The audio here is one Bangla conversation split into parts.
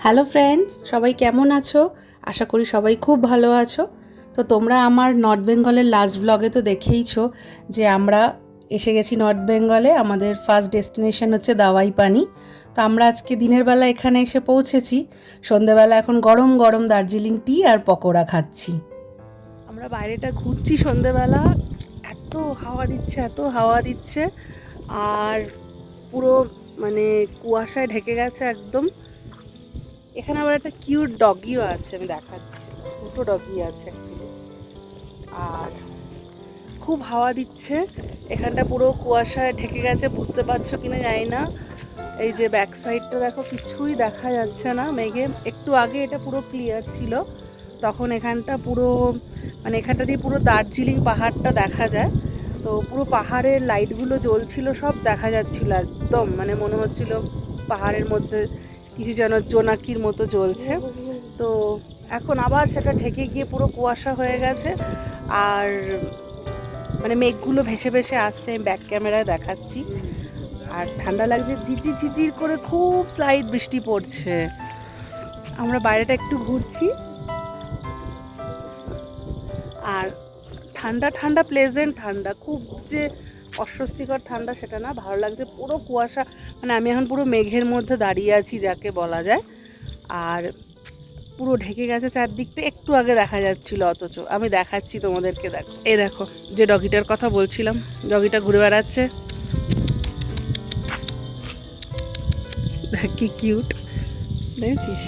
হ্যালো ফ্রেন্ডস, সবাই কেমন আছো? আশা করি সবাই খুব ভালো আছো। তো তোমরা আমার নর্থ বেঙ্গলের লাস্ট ব্লগে তো দেখেইছো যে আমরা এসে গেছি নর্থ বেঙ্গলে। আমাদের ফার্স্ট ডেস্টিনেশন হচ্ছে দাওয়াই পানি। তো আমরা আজকে দিনের বেলা এখানে এসে পৌঁছেছি। সন্ধেবেলা এখন গরম গরম দার্জিলিং টি আর পকোড়া খাচ্ছি। আমরা বাইরেটা ঘুরছি সন্ধেবেলা, এত হাওয়া দিচ্ছে, এত হাওয়া দিচ্ছে, আর পুরো মানে কুয়াশায় ঢেকে গেছে একদম। এখানে আবার একটা কিউট ডগিও আছে, আমি দেখাচ্ছি। দুটো ডগি আছে অ্যাকচুয়ালি। আর খুব হাওয়া দিচ্ছে, এখানটা পুরো কুয়াশায় ঢেকে গেছে, বুঝতে পারছো কিনা জানি না। এই যে ব্যাক সাইডটা দেখো, কিছুই দেখা যাচ্ছে না মেঘে। একটু আগে এটা পুরো ক্লিয়ার ছিল, তখন এখানটা পুরো মানে এখানটা দিয়ে পুরো দার্জিলিং পাহাড়টা দেখা যায়। তো পুরো পাহাড়ের লাইটগুলো জ্বলছিল, সব দেখা যাচ্ছিল একদম, মানে মনে হচ্ছিল পাহাড়ের মধ্যে কিছু যেন জোনাকির মতো জ্বলছে। তো এখন আবার সেটা ঢেকে গিয়ে পুরো কুয়াশা হয়ে গেছে, আর মানে মেঘগুলো ভেসে ভেসে আসছে। আমি ব্যাক ক্যামেরায় দেখাচ্ছি। আর ঠান্ডা লাগছে, ঝিঝি ঝিঝির করে খুব স্লাইট বৃষ্টি পড়ছে। আমরা বাইরেটা একটু ঘুরছি, আর ঠান্ডা ঠান্ডা, প্লেজেন্ট ঠান্ডা, খুব যে অস্বস্তিকর ঠান্ডা সেটা না, ভালো লাগছে। পুরো কুয়াশা, মানে আমি এখন পুরো মেঘের মধ্যে দাঁড়িয়ে আছি যাকে বলা যায়। আর পুরো ঢেকে গেছে চারদিকটা, একটু আগে দেখা যাচ্ছিল, অথচ আমি দেখাচ্ছি তোমাদেরকে। দেখো, এই দেখো যে ডগিটার কথা বলছিলাম, ডগিটা ঘুরে বেড়াচ্ছে, কি কিউট, দেখেছিস?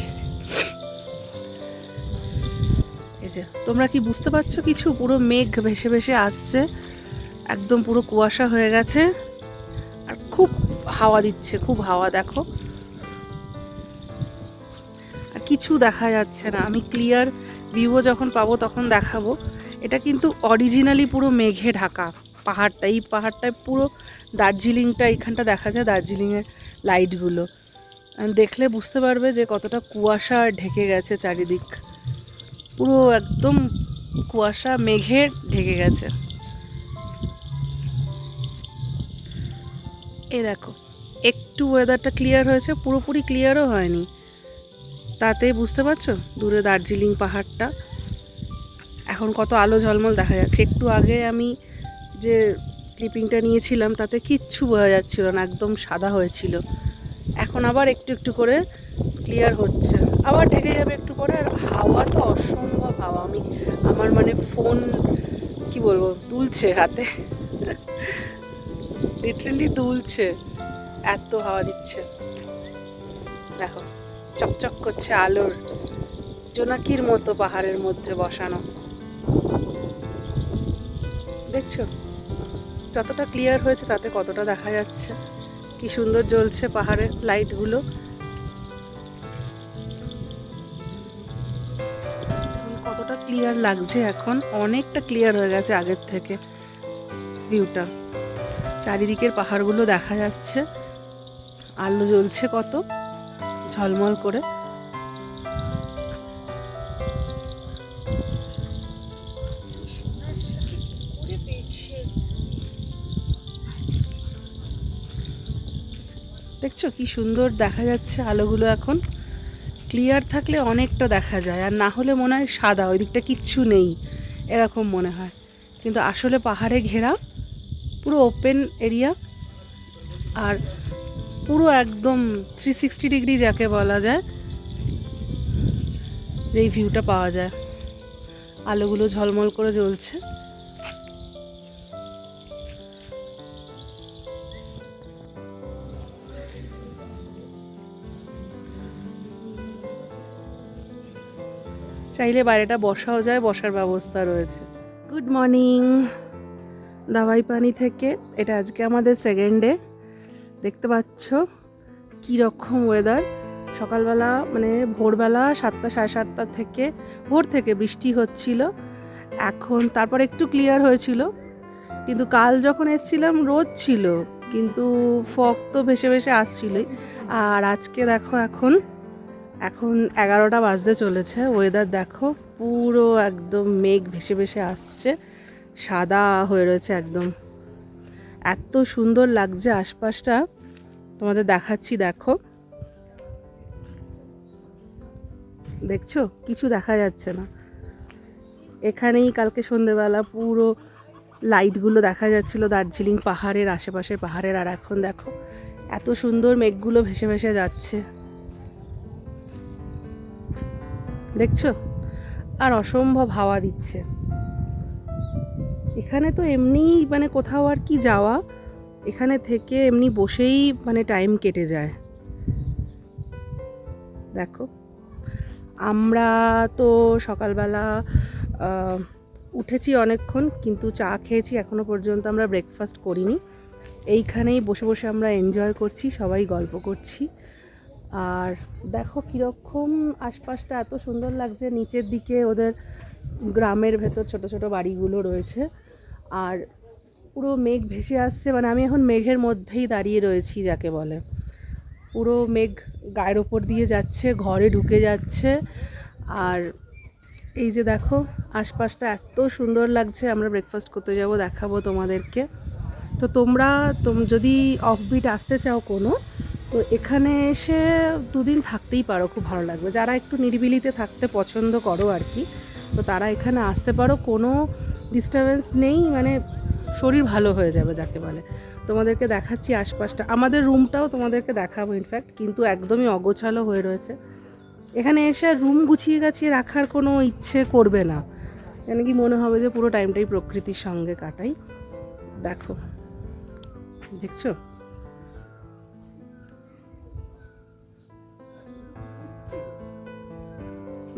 এই যে, তোমরা কি বুঝতে পারছো কিছু? পুরো মেঘ ভেসে ভেসে আসছে, একদম পুরো কুয়াশা হয়ে গেছে, আর খুব হাওয়া দিচ্ছে, খুব হাওয়া। দেখো, আর কিছু দেখা যাচ্ছে না। আমি ক্লিয়ার ভিউও যখন পাবো তখন দেখাবো। এটা কিন্তু অরিজিনালি পুরো মেঘে ঢাকা পাহাড়টা। এই পাহাড়টায় পুরো দার্জিলিংটা, এইখানটা দেখা যায় দার্জিলিংয়ের লাইটগুলো। দেখলে বুঝতে পারবে যে কতটা কুয়াশা ঢেকে গেছে চারিদিক। পুরো একদম কুয়াশা মেঘে ঢেকে গেছে। এই দেখো, একটু ওয়েদারটা ক্লিয়ার হয়েছে, পুরোপুরি ক্লিয়ারও হয়নি। তাতেই বুঝতে পারছো দূরে দার্জিলিং পাহাড়টা এখন কত আলো ঝলমল দেখা যাচ্ছে। একটু আগে আমি যে ক্লিপিংটা নিয়েছিলাম তাতে কিচ্ছু বোঝা যাচ্ছিল না, একদম সাদা হয়েছিল। এখন আবার একটু একটু করে ক্লিয়ার হচ্ছে, আবার ঢেকে যাবে একটু পরে। আর হাওয়া তো অসম্ভব হাওয়া, আমি আমার মানে ফোন কি বলবো, দুলছে হাতে, লিটারালি দুলছে, এত হাওয়া দিচ্ছে। দেখো, চকচক করছে আলোর, জোনাকির মতো পাহাড়ের মধ্যে বসানো। দেখছো যতটা ক্লিয়ার হয়েছে তাতে কতটা দেখা যাচ্ছে, কি সুন্দর জ্বলছে পাহাড়ের লাইটগুলো। কতটা ক্লিয়ার লাগছে এখন, অনেকটা ক্লিয়ার হয়ে গেছে আগের থেকে ভিউটা। চারিদিকের পাহাড়গুলো দেখা যাচ্ছে, আলো জ্বলছে কত ঝলমল করে। দেখছো কি সুন্দর দেখা যাচ্ছে আলোগুলো। এখন ক্লিয়ার থাকলে অনেকটা দেখা যায়, আর না হলে মনে হয় সাদা, ওই দিকটা কিচ্ছু নেই এরকম মনে হয়। কিন্তু আসলে পাহাড়ে ঘেরা পুরো ওপেন এরিয়া, আর পুরো একদম 360 ডিগ্রি যাকে বলা যায়, যেই ভিউটা পাওয়া যায়। আলোগুলো ঝলমল করে জ্বলছে। চাইলে বাইরেটা বসাও যায়, বসার ব্যবস্থা রয়েছে। গুড মর্নিং দাওয়াই পানি থেকে। এটা আজকে আমাদের সেকেন্ড ডে। দেখতে পাচ্ছ কী রকম ওয়েদার। সকালবেলা মানে ভোরবেলা 7টা সাড়ে 7টা থেকে, ভোর থেকে বৃষ্টি হচ্ছিল। এখন তারপর একটু ক্লিয়ার হয়েছিল, কিন্তু কাল যখন এসেছিলাম রোদ ছিল, কিন্তু ফগ তো ভেসে ভেসে আসছিলই। আর আজকে দেখো, এখন 11টা বাজতে চলেছে। ওয়েদার দেখো, পুরো একদম মেঘ ভেসে ভেসে আসছে, সাদা হয়ে রয়েছে একদম। এত সুন্দর লাগছে আশপাশটা, তোমাদের দেখাচ্ছি। দেখো, দেখছো কিছু দেখা যাচ্ছে না। এখানেই কালকে সন্ধেবেলা পুরো লাইটগুলো দেখা যাচ্ছিল দার্জিলিং পাহাড়ের আশেপাশের পাহাড়ের, আর এখন দেখো এত সুন্দর মেঘগুলো ভেসে ভেসে যাচ্ছে, দেখছো? আর অসম্ভব হাওয়া দিচ্ছে। এখানে তো এমনি মানে কোথাও আর কি যাওয়া, এখানে থেকে এমনি বসেই মানে টাইম কেটে যায়। দেখো আমরা তো সকালবেলা উঠেছি অনেকক্ষণ, কিন্তু চা খেয়েছি, এখনও পর্যন্ত আমরা ব্রেকফাস্ট করিনি। এইখানেই বসে বসে আমরা এনজয় করছি, সবাই গল্প করছি। আর দেখো কীরকম আশপাশটা এত সুন্দর লাগছে, নিচের দিকে ওদের গ্রামের ভেতর ছোট ছোট বাড়িগুলো রয়েছে, আর পুরো মেঘ ভেসে আসছে। মানে আমি এখন মেঘের মধ্যেই দাঁড়িয়ে রয়েছি যাকে বলে, পুরো মেঘ গায়ের ওপর দিয়ে যাচ্ছে, ঘরে ঢুকে যাচ্ছে। আর এই যে দেখো আশপাশটা এত সুন্দর লাগছে। আমরা ব্রেকফাস্ট করতে যাব, দেখাবো তোমাদেরকে। তো তোমরা যদি অফবিট আসতে চাও কোনো, তো এখানে এসে 2 দিন থাকতেই পারো, খুব ভালো লাগবে। যারা একটু নিরিবিলিতে থাকতে পছন্দ করো আর কি, তো তারা এখানে আসতে পারো, কোনো ডিস্টারবেন্স নেই, মানে শরীর ভালো হয়ে যাবে যাকে বলে। তোমাদেরকে দেখাচ্ছি আশপাশটা, আমাদের রুমটাও তোমাদেরকে দেখাবো ইনফ্যাক্ট, কিন্তু একদমই অগোছালো হয়ে রয়েছে। এখানে এসে রুম গুছিয়ে গাছিয়ে রাখার কোনো ইচ্ছে করবে না, কেন কি মনে হবে যে পুরো টাইমটাই প্রকৃতির সঙ্গে কাটাই। দেখো, দেখছো?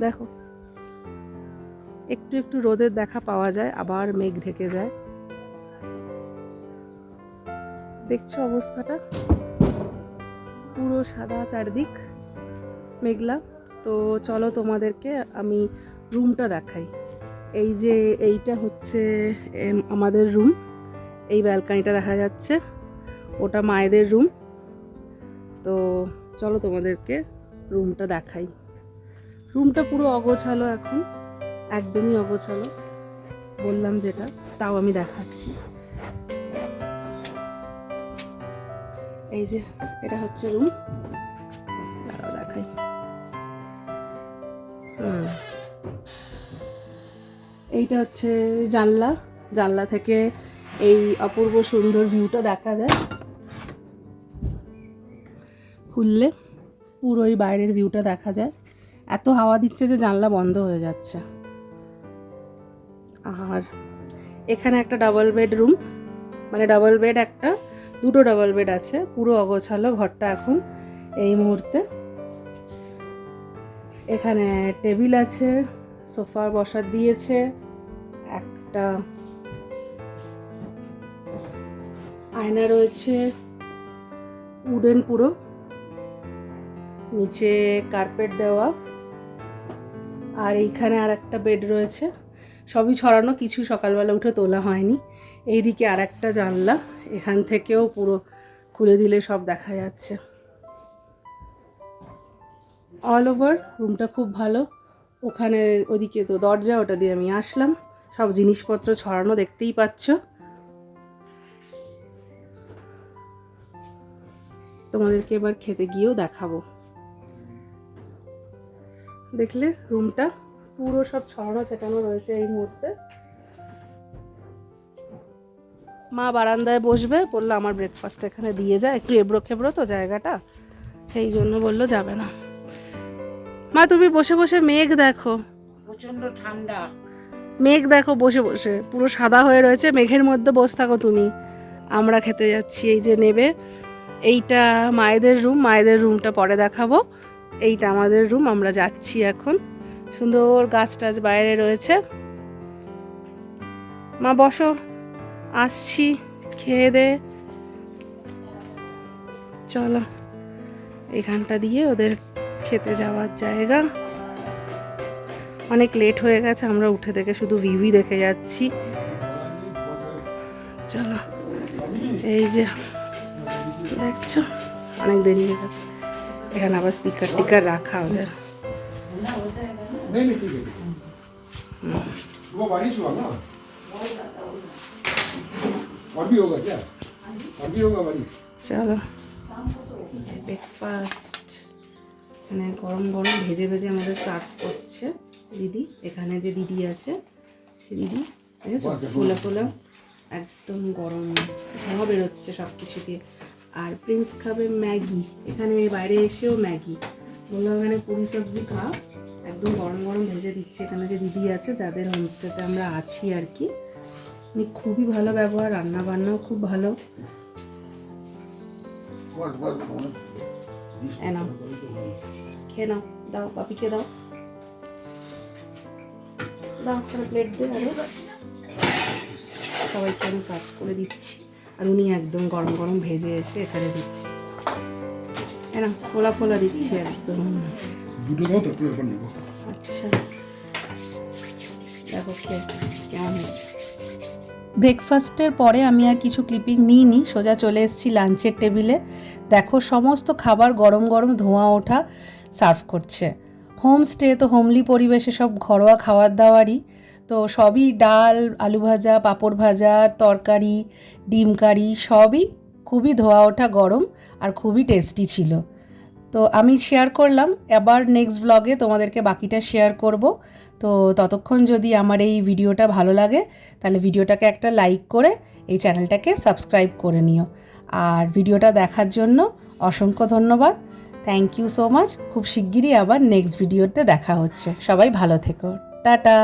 দেখো একটু একটু রোদের দেখা পাওয়া যায়, আবার মেঘ ঢেকে যায়। দেখছো অবস্থাটা, পুরো সাদা চারদিক, মেঘলা। তো চলো তোমাদেরকে আমি রুমটা দেখাই। এই যে এইটা হচ্ছে আমাদের রুম, এই ব্যালকানিটা দেখা যাচ্ছে, ওটা মায়েদের রুম। তো চলো তোমাদেরকে রুমটা দেখাই। রুমটা পুরো অগোছালো, এখন একদমই অগোছালো, বললাম যেটা, তাও আমি দেখাচ্ছি। এই যে এটা হচ্ছে রুম, দেখাই। এইটা হচ্ছে জানলা, জানলা থেকে এই অপূর্ব সুন্দর ভিউটা দেখা যায়। খুললে পুরো এই বাইরের ভিউটা দেখা যায়। এত হাওয়া দিচ্ছে যে জানলা বন্ধ হয়ে যাচ্ছে। আর এখানে একটা ডাবল বেড রুম, মানে ডাবল বেড একটা, 2টো ডাবল বেড আছে। পুরো অগোছালো ঘরটা এখন এই মুহূর্তে। এখানে টেবিল আছে, সোফা বসার দিয়েছে, একটা আয়না রয়েছে, উডেন পুরো, নিচে কার্পেট দেওয়া। আর এইখানে আর একটা বেড রয়েছে, সবই ছড়ানো, কিছু সকালবেলা উঠে তোলা হয়নি। এইদিকে আর একটা জানলা, এখান থেকেও পুরো খুলে দিলে সব দেখা যাচ্ছে। অল ওভার রুমটা খুব ভালো। ওখানে ওদিকে তো দরজা, ওটা দিয়ে আমি আসলাম, সব জিনিসপত্র ছড়ানো দেখতেই পাচ্ছ। তোমাদেরকে এবার খেতে গিয়েও দেখাবো। দেখলে রুমটা পুরো সব ছড়ানো ছেটানো রয়েছে এই মুহূর্তে। মা বারান্দায় বসবে, বললো আমার ব্রেকফাস্ট এখানে দিয়ে যায়, একটু এবড়ো খেবড়ো তো জায়গাটা, সেই জন্য বললো যাবে না। মা তুমি বসে বসে মেঘ দেখো, প্রচন্ড ঠান্ডা মেঘ দেখো বসে বসে পুরো সাদা হয়ে রয়েছে, মেঘের মধ্যে বসে থাকো তুমি। আমরা খেতে যাচ্ছি, এই যে নেবে। এইটা মায়েদের রুম, মায়েদের রুমটা পরে দেখাবো। এইটা আমাদের রুম, আমরা যাচ্ছি এখন। সুন্দর গাছ টাছ বাইরে রয়েছে। মা বসো, আসছি, খেয়ে দে। চলো, এখানটা দিয়ে ওদের খেতে যাওয়ার জায়গা। অনেক লেট হয়ে গেছে, আমরা উঠে থেকে শুধু ভিউই দেখে যাচ্ছি। চলো, এই যে দেখছো অনেক দেরি হয়ে গেছে। এখানে আবার স্পিকার টিকার রাখা ওদের। চলো ব্রেকফাস্ট, এখানে গরম গরম ভেজে ভেজে আমাদের সার্ভ করছে দিদি। এখানে যে দিদি আছে সে দিদি দেখেছো ফোলা ফোলা একদম গরম ধোঁয়া বেরোচ্ছে সব কিছু দিয়ে। আর প্রিন্স খাবে ম্যাগি, এখানে বাইরে এসেও ম্যাগি বললাম এখানে পুরি সবজি খা, একদম গরম গরম ভেজে দিচ্ছে। এখানে যে দিদি আছে যাদের হোমস্টেতে আমরা আছি আর কি, উনি খুবই ভালো ব্যবহার, রান্না বান্নাও খুব ভালো। খেয়ে নাও, দাও পাপিকে দাও, দাও একটা প্লেট দে। সবাইকে আমি সার্ভ করে দিচ্ছি আর উনি একদম গরম গরম ভেজে এসে এখানে দিচ্ছে। না ফোলা ফোলা দিচ্ছি একদম। আচ্ছা দেখো খেয়ে কেমন হয়েছে। ব্রেকফাস্টের পরে আমি আর কিছু ক্লিপিং নিইনি, সোজা চলে এসেছি লাঞ্চের টেবিলে। দেখো সমস্ত খাবার গরম গরম ধোঁয়া ওঠা সার্ভ করছে। হোমস্টে তো হোমলি পরিবেশে সব ঘরোয়া খাবার দাবারই, তো সবই ডাল, আলু ভাজা, পাঁপড় ভাজা, তরকারি, ডিম কারি, সবই খুবই ধোয়া ওঠা গরম আর খুবই টেস্টি ছিল। তো আমি শেয়ার করলাম, এবার নেক্সট ব্লগে তোমাদেরকে বাকিটা শেয়ার করব। তো ততক্ষণ যদি আমার এই ভিডিওটা ভালো লাগে তাহলে ভিডিওটাকে একটা লাইক করে এই চ্যানেলটাকে সাবস্ক্রাইব করে নিও। আর ভিডিওটা দেখার জন্য অসংখ্য ধন্যবাদ। Thank you so much. খুব শিগগিরই আবার নেক্সট ভিডিওতে দেখা হচ্ছে। সবাই ভালো থেকো, টাটা।